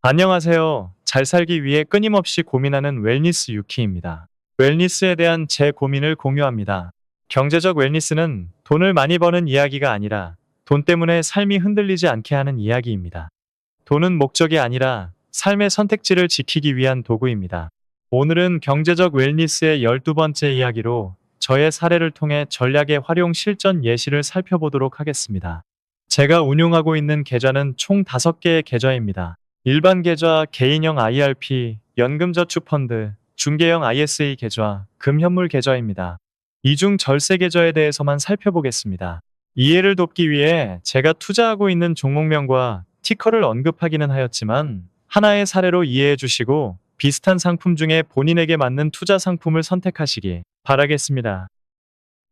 안녕하세요. 잘 살기 위해 끊임없이 고민하는 웰니스 유키입니다. 웰니스에 대한 제 고민을 공유합니다. 경제적 웰니스는 돈을 많이 버는 이야기가 아니라 돈 때문에 삶이 흔들리지 않게 하는 이야기입니다. 돈은 목적이 아니라 삶의 선택지를 지키기 위한 도구입니다. 오늘은 경제적 웰니스의 12번째 이야기로 저의 사례를 통해 전략의 활용 실전 예시를 살펴보도록 하겠습니다. 제가 운용하고 있는 계좌는 총 5개의 계좌입니다. 일반 계좌, 개인형 IRP, 연금저축펀드, 중개형 ISA 계좌, 금현물 계좌입니다. 이 중 절세 계좌에 대해서만 살펴보겠습니다. 이해를 돕기 위해 제가 투자하고 있는 종목명과 티커를 언급하기는 하였지만 하나의 사례로 이해해 주시고 비슷한 상품 중에 본인에게 맞는 투자 상품을 선택하시기 바라겠습니다.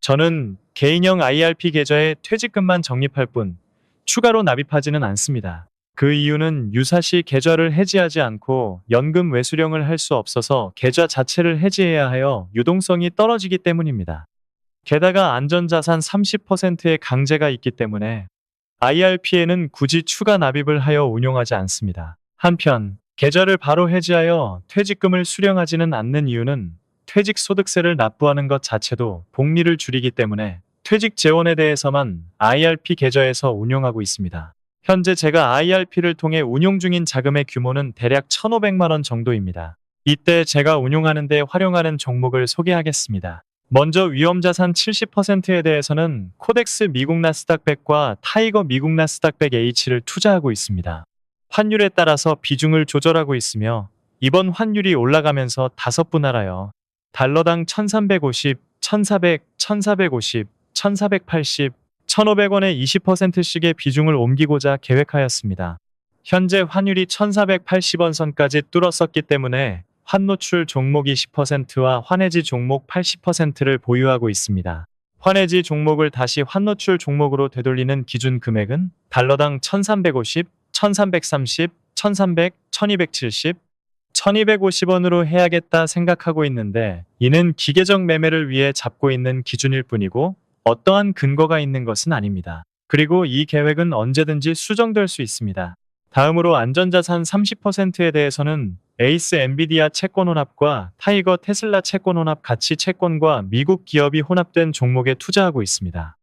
저는 개인형 IRP 계좌에 퇴직금만 적립할 뿐 추가로 납입하지는 않습니다. 그 이유는 유사시 계좌를 해지하지 않고 연금 외수령을 할 수 없어서 계좌 자체를 해지해야 하여 유동성이 떨어지기 때문입니다. 게다가 안전자산 30%의 강제가 있기 때문에 IRP에는 굳이 추가 납입을 하여 운용하지 않습니다. 한편 계좌를 바로 해지하여 퇴직금을 수령하지는 않는 이유는 퇴직소득세를 납부하는 것 자체도 복리를 줄이기 때문에 퇴직 재원에 대해서만 IRP 계좌에서 운용하고 있습니다. 현재 제가 IRP를 통해 운용 중인 자금의 규모는 대략 1,500만 원 정도입니다. 이때 제가 운용하는 데 활용하는 종목을 소개하겠습니다. 먼저 위험자산 70%에 대해서는 코덱스 미국 나스닥 100과 타이거 미국 나스닥 100 H를 투자하고 있습니다. 환율에 따라서 비중을 조절하고 있으며 이번 환율이 올라가면서 5분할하여 달러당 1350, 1400, 1450, 1480, 1,500원의 20%씩의 비중을 옮기고자 계획하였습니다. 현재 환율이 1,480원 선까지 뚫었었기 때문에 환노출 종목 20%와 환해지 종목 80%를 보유하고 있습니다. 환해지 종목을 다시 환노출 종목으로 되돌리는 기준 금액은 달러당 1,350, 1,330, 1,300, 1,270, 1,250원으로 해야겠다 생각하고 있는데 이는 기계적 매매를 위해 잡고 있는 기준일 뿐이고 어떠한 근거가 있는 것은 아닙니다. 그리고 이 계획은 언제든지 수정될 수 있습니다. 다음으로 안전자산 30%에 대해서는 에이스 엔비디아 채권 혼합과 타이거 테슬라 채권 혼합 가치 채권과 미국 기업이 혼합된 종목에 투자하고 있습니다.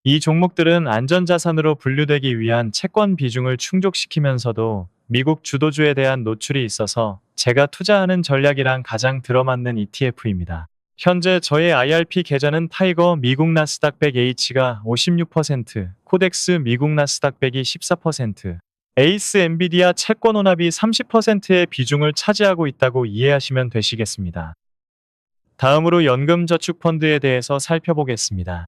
이 종목들은 안전자산으로 분류되기 위한 채권 비중을 충족시키면서도 미국 주도주에 대한 노출이 있어서 제가 투자하는 전략이랑 가장 들어맞는 ETF입니다. 현재 저의 IRP 계좌는 타이거 미국 나스닥 100H가 56%, 코덱스 미국 나스닥 100이 14%, 에이스 엔비디아 채권 혼합이 30%의 비중을 차지하고 있다고 이해하시면 되시겠습니다. 다음으로 연금저축펀드에 대해서 살펴보겠습니다.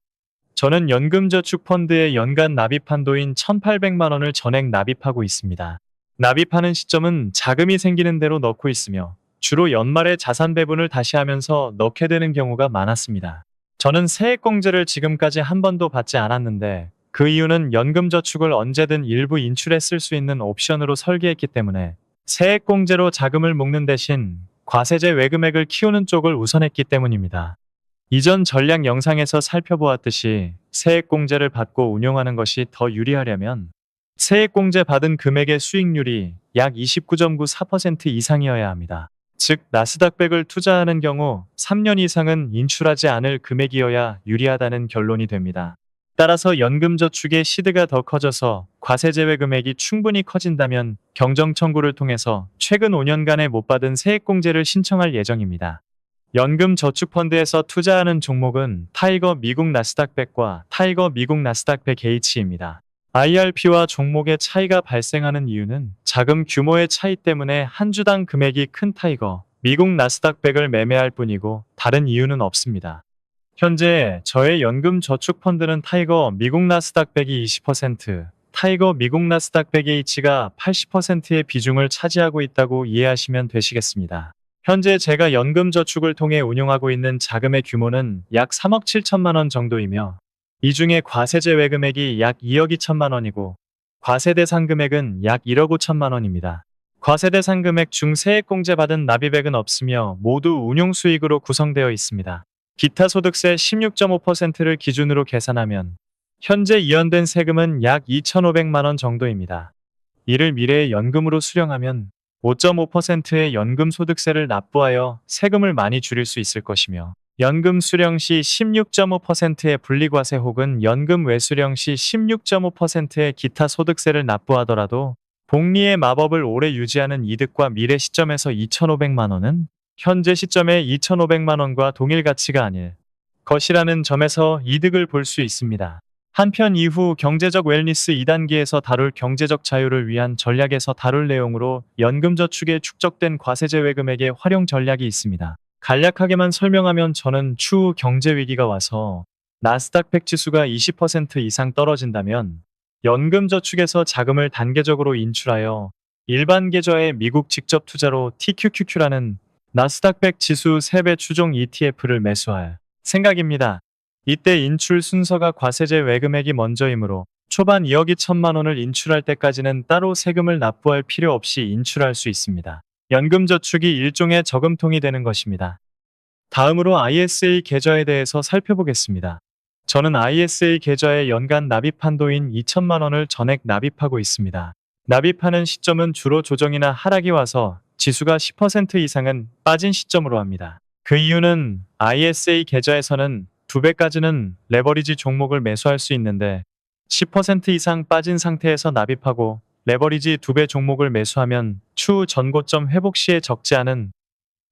저는 연금저축펀드의 연간 납입 한도인 1,800만 원을 전액 납입하고 있습니다. 납입하는 시점은 자금이 생기는 대로 넣고 있으며 주로 연말에 자산 배분을 다시 하면서 넣게 되는 경우가 많았습니다. 저는 세액공제를 지금까지 한 번도 받지 않았는데 그 이유는 연금저축을 언제든 일부 인출해 쓸 수 있는 옵션으로 설계했기 때문에 세액공제로 자금을 모으는 대신 과세제 외금액을 키우는 쪽을 우선했기 때문입니다. 이전 전략 영상에서 살펴보았듯이 세액공제를 받고 운용하는 것이 더 유리하려면 세액공제 받은 금액의 수익률이 약 29.94% 이상이어야 합니다. 즉 나스닥 100을 투자하는 경우 3년 이상은 인출하지 않을 금액이어야 유리하다는 결론이 됩니다. 따라서 연금저축의 시드가 더 커져서 과세제외 금액이 충분히 커진다면 경정청구를 통해서 최근 5년간에 못 받은 세액공제를 신청할 예정입니다. 연금저축펀드에서 투자하는 종목은 타이거 미국 나스닥 100과 타이거 미국 나스닥 100H입니다. IRP와 종목의 차이가 발생하는 이유는 자금 규모의 차이 때문에 한 주당 금액이 큰 타이거, 미국 나스닥 100을 매매할 뿐이고 다른 이유는 없습니다. 현재 저의 연금 저축 펀드는 타이거 미국 나스닥 100이 20%, 타이거 미국 나스닥 100H가 80%의 비중을 차지하고 있다고 이해하시면 되시겠습니다. 현재 제가 연금 저축을 통해 운용하고 있는 자금의 규모는 약 3억 7천만 원 정도이며 이 중에 과세제 외금액이 약 2억 2천만 원이고 과세대상 금액은 약 1억 5천만 원입니다. 과세대상 금액 중 세액공제 받은 납입액은 없으며 모두 운용수익으로 구성되어 있습니다. 기타 소득세 16.5%를 기준으로 계산하면 현재 이연된 세금은 약 2,500만 원 정도입니다. 이를 미래에 연금으로 수령하면 5.5%의 연금소득세를 납부하여 세금을 많이 줄일 수 있을 것이며 연금 수령 시 16.5%의 분리과세 혹은 연금 외수령 시 16.5%의 기타 소득세를 납부하더라도 복리의 마법을 오래 유지하는 이득과 미래 시점에서 2,500만 원은 현재 시점의 2,500만 원과 동일 가치가 아닐 것이라는 점에서 이득을 볼 수 있습니다. 한편 이후 경제적 웰니스 2단계에서 다룰 경제적 자유를 위한 전략에서 다룰 내용으로 연금저축에 축적된 과세제외 금액의 활용 전략이 있습니다. 간략하게만 설명하면 저는 추후 경제위기가 와서 나스닥 100 지수가 20% 이상 떨어진다면 연금저축에서 자금을 단계적으로 인출하여 일반 계좌의 미국 직접 투자로 TQQQ라는 나스닥 100 지수 3배 추종 ETF를 매수할 생각입니다. 이때 인출 순서가 과세제 외금액이 먼저이므로 초반 2억 2천만 원을 인출할 때까지는 따로 세금을 납부할 필요 없이 인출할 수 있습니다. 연금저축이 일종의 저금통이 되는 것입니다. 다음으로 ISA 계좌에 대해서 살펴보겠습니다. 저는 ISA 계좌에 연간 납입 한도인 2천만 원을 전액 납입하고 있습니다. 납입하는 시점은 주로 조정이나 하락이 와서 지수가 10% 이상은 빠진 시점으로 합니다. 그 이유는 ISA 계좌에서는 2배까지는 레버리지 종목을 매수할 수 있는데 10% 이상 빠진 상태에서 납입하고 레버리지 2배 종목을 매수하면 추후 전고점 회복 시에 적지 않은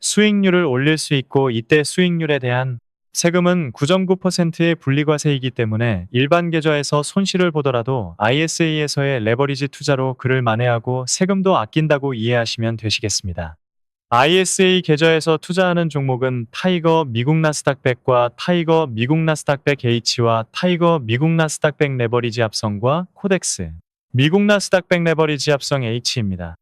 수익률을 올릴 수 있고 이때 수익률에 대한 세금은 9.9%의 분리과세이기 때문에 일반 계좌에서 손실을 보더라도 ISA에서의 레버리지 투자로 그를 만회하고 세금도 아낀다고 이해하시면 되시겠습니다. ISA 계좌에서 투자하는 종목은 타이거 미국 나스닥 100과 타이거 미국 나스닥 100 H와 타이거 미국 나스닥 100 레버리지 합성과 코덱스 미국 나스닥 100 레버리지 합성 H입니다.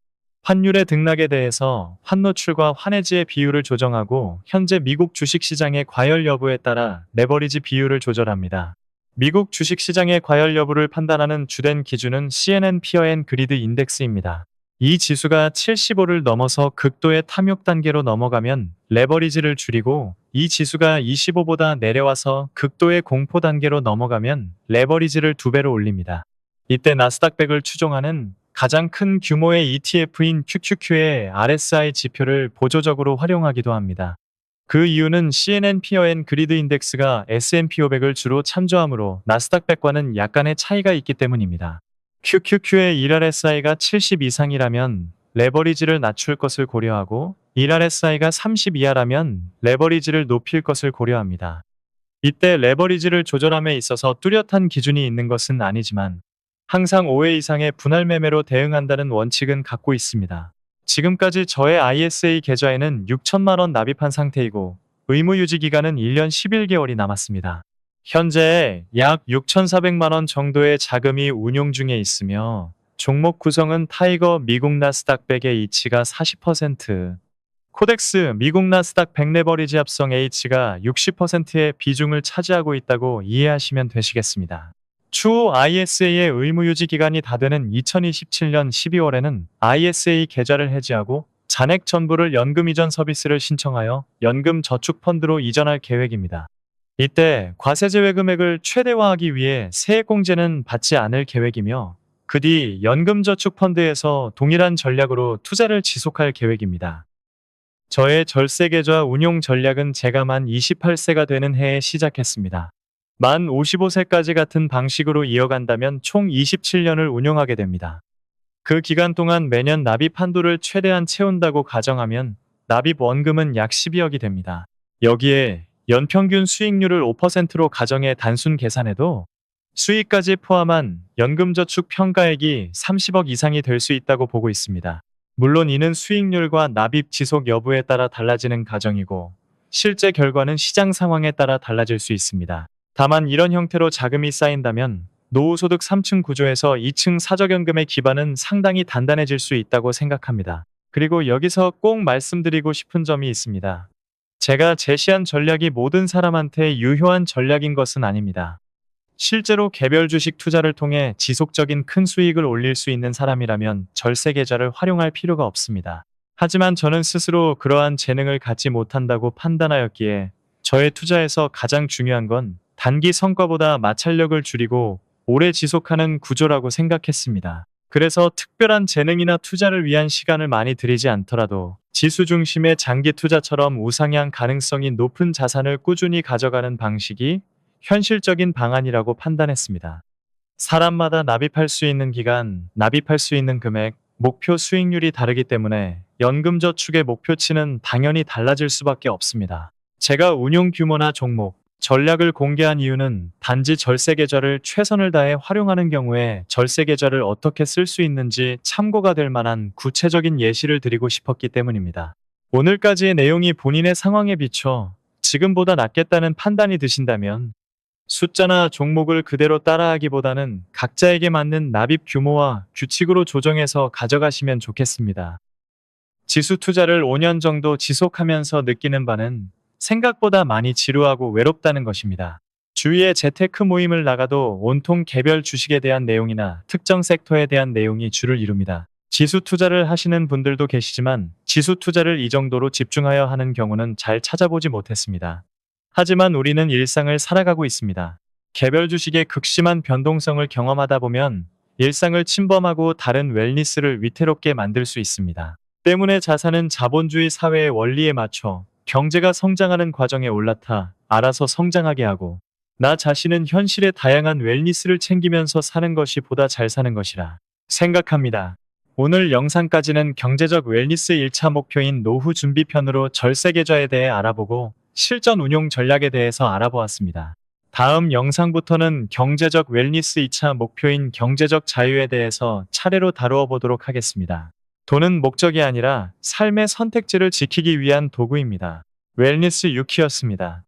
환율의 등락에 대해서 환노출과 환해지의 비율을 조정하고 현재 미국 주식시장의 과열 여부에 따라 레버리지 비율을 조절합니다. 미국 주식시장의 과열 여부를 판단하는 주된 기준은 CNN 피어 앤 그리드 인덱스입니다. 이 지수가 75를 넘어서 극도의 탐욕 단계로 넘어가면 레버리지를 줄이고 이 지수가 25보다 내려와서 극도의 공포 단계로 넘어가면 레버리지를 2배로 올립니다. 이때 나스닥 100을 추종하는 가장 큰 규모의 ETF인 QQQ의 RSI 지표를 보조적으로 활용하기도 합니다. 그 이유는 CNN 피어 앤 그리드 인덱스가 S&P 500을 주로 참조하므로 나스닥 100과는 약간의 차이가 있기 때문입니다. QQQ의 1RSI가 70 이상이라면 레버리지를 낮출 것을 고려하고 1RSI가 30 이하라면 레버리지를 높일 것을 고려합니다. 이때 레버리지를 조절함에 있어서 뚜렷한 기준이 있는 것은 아니지만 항상 5회 이상의 분할 매매로 대응한다는 원칙은 갖고 있습니다. 지금까지 저의 ISA 계좌에는 6천만 원 납입한 상태이고 의무 유지 기간은 1년 11개월이 남았습니다. 현재 약 6,400만 원 정도의 자금이 운용 중에 있으며 종목 구성은 타이거 미국 나스닥 100의 H가 40%, 코덱스 미국 나스닥 100 레버리지 합성 H가 60%의 비중을 차지하고 있다고 이해하시면 되시겠습니다. 추후 ISA의 의무 유지 기간이 다 되는 2027년 12월에는 ISA 계좌를 해지하고 잔액 전부를 연금 이전 서비스를 신청하여 연금 저축 펀드로 이전할 계획입니다. 이때 과세제외 금액을 최대화하기 위해 세액공제는 받지 않을 계획이며 그 뒤 연금저축펀드에서 동일한 전략으로 투자를 지속할 계획입니다. 저의 절세계좌 운용 전략은 제가 만 28세가 되는 해에 시작했습니다. 만 55세까지 같은 방식으로 이어간다면 총 27년을 운용하게 됩니다. 그 기간 동안 매년 납입 한도를 최대한 채운다고 가정하면 납입 원금은 약 12억이 됩니다. 여기에 연평균 수익률을 5%로 가정해 단순 계산해도 수익까지 포함한 연금저축 평가액이 30억 이상이 될 수 있다고 보고 있습니다. 물론 이는 수익률과 납입 지속 여부에 따라 달라지는 가정이고 실제 결과는 시장 상황에 따라 달라질 수 있습니다. 다만 이런 형태로 자금이 쌓인다면 노후소득 3층 구조에서 2층 사적연금의 기반은 상당히 단단해질 수 있다고 생각합니다. 그리고 여기서 꼭 말씀드리고 싶은 점이 있습니다. 제가 제시한 전략이 모든 사람한테 유효한 전략인 것은 아닙니다. 실제로 개별 주식 투자를 통해 지속적인 큰 수익을 올릴 수 있는 사람이라면 절세 계좌를 활용할 필요가 없습니다. 하지만 저는 스스로 그러한 재능을 갖지 못한다고 판단하였기에 저의 투자에서 가장 중요한 건 단기 성과보다 마찰력을 줄이고 오래 지속하는 구조라고 생각했습니다. 그래서 특별한 재능이나 투자를 위한 시간을 많이 들이지 않더라도 지수 중심의 장기 투자처럼 우상향 가능성이 높은 자산을 꾸준히 가져가는 방식이 현실적인 방안이라고 판단했습니다. 사람마다 납입할 수 있는 기간, 납입할 수 있는 금액, 목표 수익률이 다르기 때문에 연금저축의 목표치는 당연히 달라질 수밖에 없습니다. 제가 운용 규모나 종목, 전략을 공개한 이유는 단지 절세 계좌를 최선을 다해 활용하는 경우에 절세 계좌를 어떻게 쓸 수 있는지 참고가 될 만한 구체적인 예시를 드리고 싶었기 때문입니다. 오늘까지의 내용이 본인의 상황에 비춰 지금보다 낫겠다는 판단이 드신다면 숫자나 종목을 그대로 따라하기보다는 각자에게 맞는 납입 규모와 규칙으로 조정해서 가져가시면 좋겠습니다. 지수 투자를 5년 정도 지속하면서 느끼는 바는 생각보다 많이 지루하고 외롭다는 것입니다. 주위에 재테크 모임을 나가도 온통 개별 주식에 대한 내용이나 특정 섹터에 대한 내용이 주를 이룹니다. 지수 투자를 하시는 분들도 계시지만 지수 투자를 이 정도로 집중하여 하는 경우는 잘 찾아보지 못했습니다. 하지만 우리는 일상을 살아가고 있습니다. 개별 주식의 극심한 변동성을 경험하다 보면 일상을 침범하고 다른 웰니스를 위태롭게 만들 수 있습니다. 때문에 자산은 자본주의 사회의 원리에 맞춰 경제가 성장하는 과정에 올라타 알아서 성장하게 하고 나 자신은 현실의 다양한 웰니스를 챙기면서 사는 것이 보다 잘 사는 것이라 생각합니다. 오늘 영상까지는 경제적 웰니스 1차 목표인 노후 준비편으로 절세 계좌에 대해 알아보고 실전 운용 전략에 대해서 알아보았습니다. 다음 영상부터는 경제적 웰니스 2차 목표인 경제적 자유에 대해서 차례로 다루어 보도록 하겠습니다. 돈은 목적이 아니라 삶의 선택지를 지키기 위한 도구입니다. 웰니스 유키였습니다.